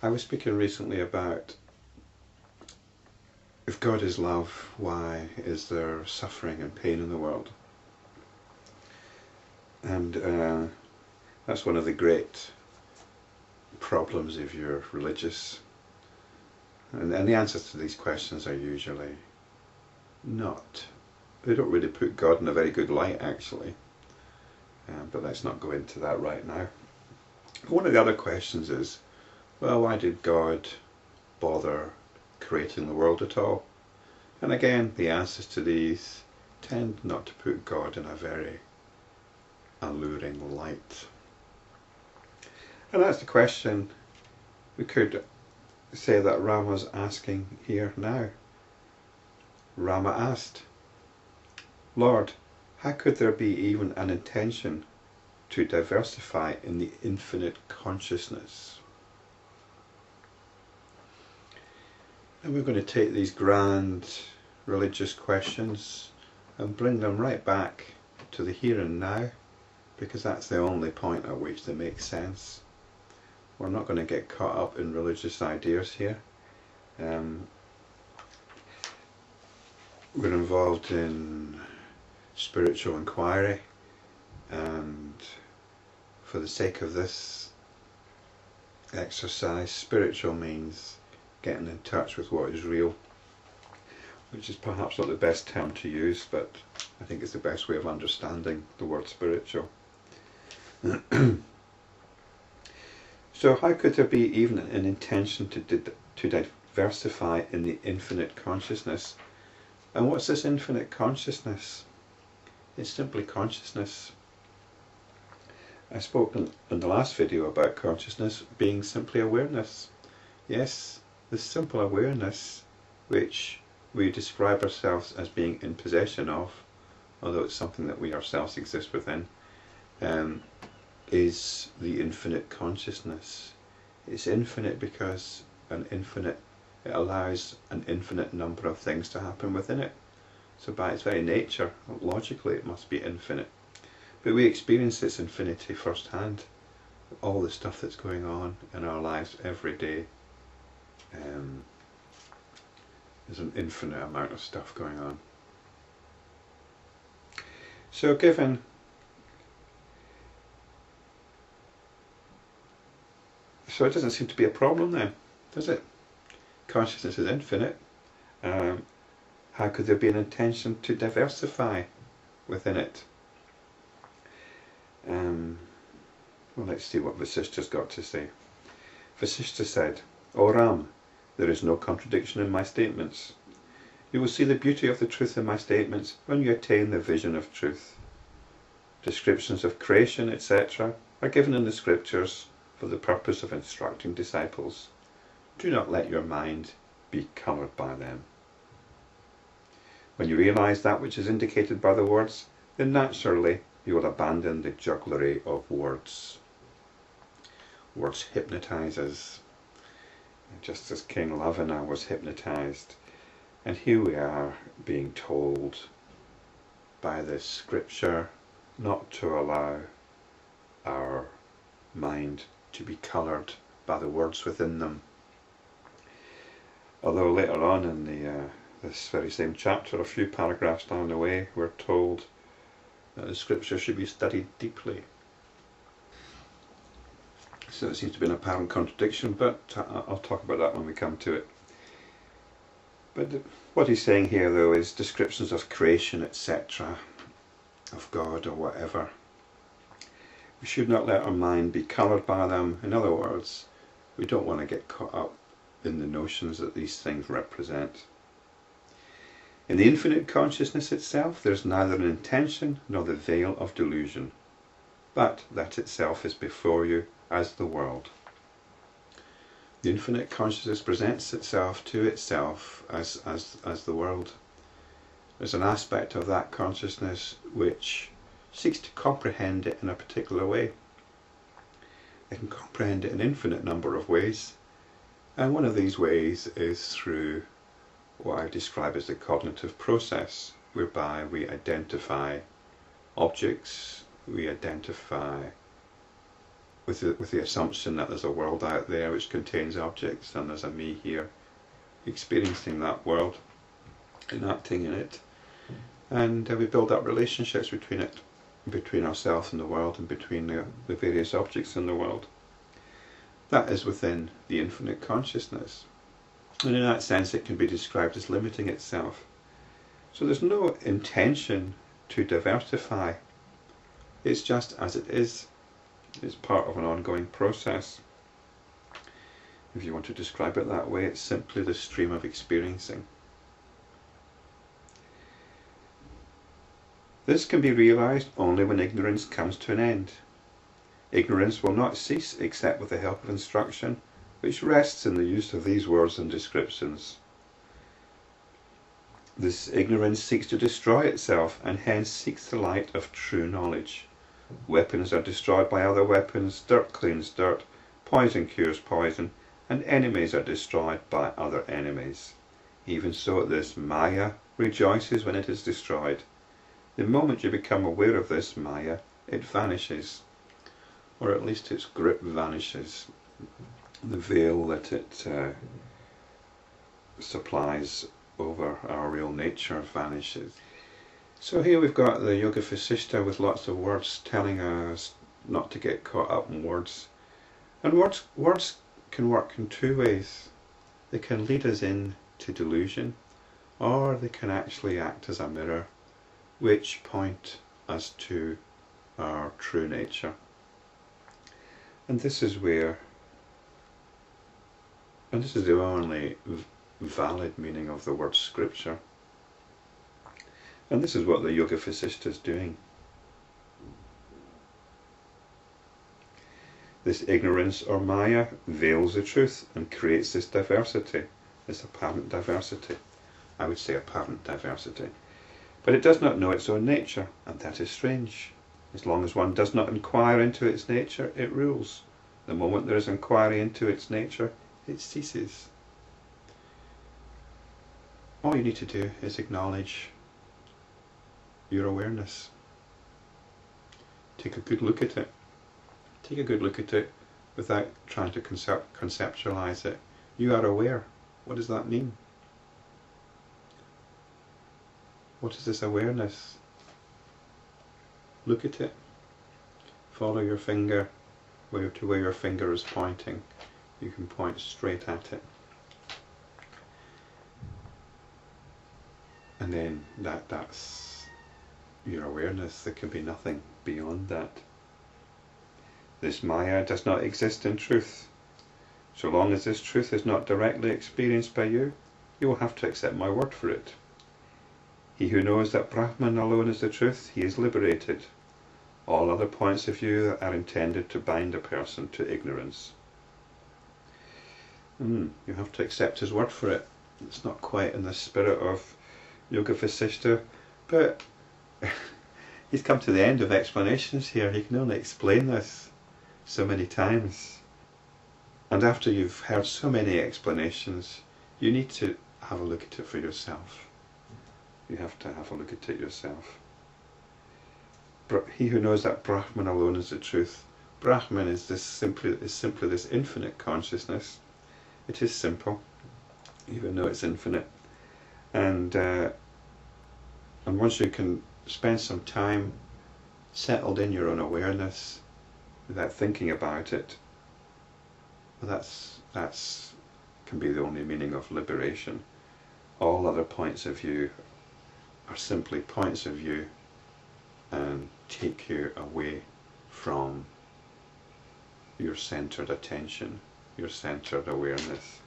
I was speaking recently about if God is love, why is there suffering and pain in the world? And that's one of the great problems if you're religious. And the answers to these questions are usually not. They don't really put God in a very good light, actually. But let's not go into that right now. One of the other questions is, well, why did God bother creating the world at all? And again, the answers to these tend not to put God in a very alluring light. And that's the question we could say that Rama's asking here now. Rama asked, Lord, how could there be even an intention to diversify in the infinite consciousness? And we're going to take these grand religious questions and bring them right back to the here and now, because that's the only point at which they make sense. We're not going to get caught up in religious ideas here. We're involved in spiritual inquiry, and for the sake of this exercise, spiritual means getting in touch with what is real, which is perhaps not the best term to use, but I think it's the best way of understanding the word spiritual. So how could there be even an intention to diversify in the infinite consciousness? And what's this infinite consciousness? It's simply consciousness. I spoke in the last video about consciousness being simply awareness. Yes, the simple awareness which we describe ourselves as being in possession of, although it's something that we ourselves exist within, is the infinite consciousness. It's infinite because it allows an infinite number of things to happen within it. So by its very nature, logically it must be infinite. But we experience its infinity firsthand. All the stuff that's going on in our lives every day. There's an infinite amount of stuff going on. So it doesn't seem to be a problem then, does it? Consciousness is infinite. How could there be an intention to diversify within it? Well, let's see what Vasistha's got to say. Vasistha said, O Ram, there is no contradiction in my statements. You will see the beauty of the truth in my statements when you attain the vision of truth. Descriptions of creation, etc. are given in the scriptures for the purpose of instructing disciples. Do not let your mind be coloured by them. When you realise that which is indicated by the words, then naturally you will abandon the jugglery of words. Words hypnotise us, just as King Lavana was hypnotised. And here we are being told by this scripture not to allow our mind to be coloured by the words within them. Although later on in this very same chapter, a few paragraphs down the way, we're told that the scripture should be studied deeply. So it seems to be an apparent contradiction, but I'll talk about that when we come to it. But what he's saying here, though, is descriptions of creation, etc., of God or whatever. We should not let our mind be coloured by them. In other words, we don't want to get caught up in the notions that these things represent. In the infinite consciousness itself, there is neither an intention nor the veil of delusion, but that itself is before you as the world. The infinite consciousness presents itself to itself as the world. There's an aspect of that consciousness which seeks to comprehend it in a particular way. It can comprehend it in an infinite number of ways, and one of these ways is through what I describe as the cognitive process, whereby we identify objects, we identify with the assumption that there's a world out there which contains objects, and there's a me here experiencing that world and acting in it, and we build up relationships between it, between ourselves and the world, and between the various objects in the world. That is within the infinite consciousness, and in that sense it can be described as limiting itself. So there's no intention to diversify. It's just as it is. It's part of an ongoing process. If you want to describe it that way, it's simply the stream of experiencing. This can be realized only when ignorance comes to an end. Ignorance will not cease except with the help of instruction, which rests in the use of these words and descriptions. This ignorance seeks to destroy itself, and hence seeks the light of true knowledge. Weapons are destroyed by other weapons, dirt cleans dirt, poison cures poison, and enemies are destroyed by other enemies. Even so, this Maya rejoices when it is destroyed. The moment you become aware of this Maya, it vanishes, or at least its grip vanishes. The veil that it supplies over our real nature vanishes. So here we've got the Yoga Vasistha with lots of words telling us not to get caught up in words. And words can work in two ways. They can lead us into delusion, or they can actually act as a mirror, which point us to our true nature. And this is the only valid meaning of the word scripture. And this is what the Yoga Vasistha is doing. This ignorance or Maya veils the truth and creates this diversity, this apparent diversity. I would say apparent diversity. But it does not know its own nature, and that is strange. As long as one does not inquire into its nature, it rules. The moment there is inquiry into its nature, it ceases. All you need to do is acknowledge your awareness. Take a good look at it. Take a good look at it without trying to conceptualize it. You are aware. What does that mean? What is this awareness? Look at it. Follow your finger to where your finger is pointing. You can point straight at it. And then that's your awareness. There can be nothing beyond that. This Maya does not exist in truth. So long as this truth is not directly experienced by you, you will have to accept my word for it. He who knows that Brahman alone is the truth, he is liberated. All other points of view are intended to bind a person to ignorance. You have to accept his word for it. It's not quite in the spirit of Yoga Vasistha, but he's come to the end of explanations here. He can only explain this so many times. And after you've heard so many explanations, you need to have a look at it for yourself. You have to have a look at it yourself. He who knows that Brahman alone is the truth. Brahman is simply this infinite consciousness. It is simple, even though it's infinite. And once you can spend some time settled in your own awareness without thinking about it, that's can be the only meaning of liberation. All other points of view are simply points of view and take you away from your centered attention, your centered awareness.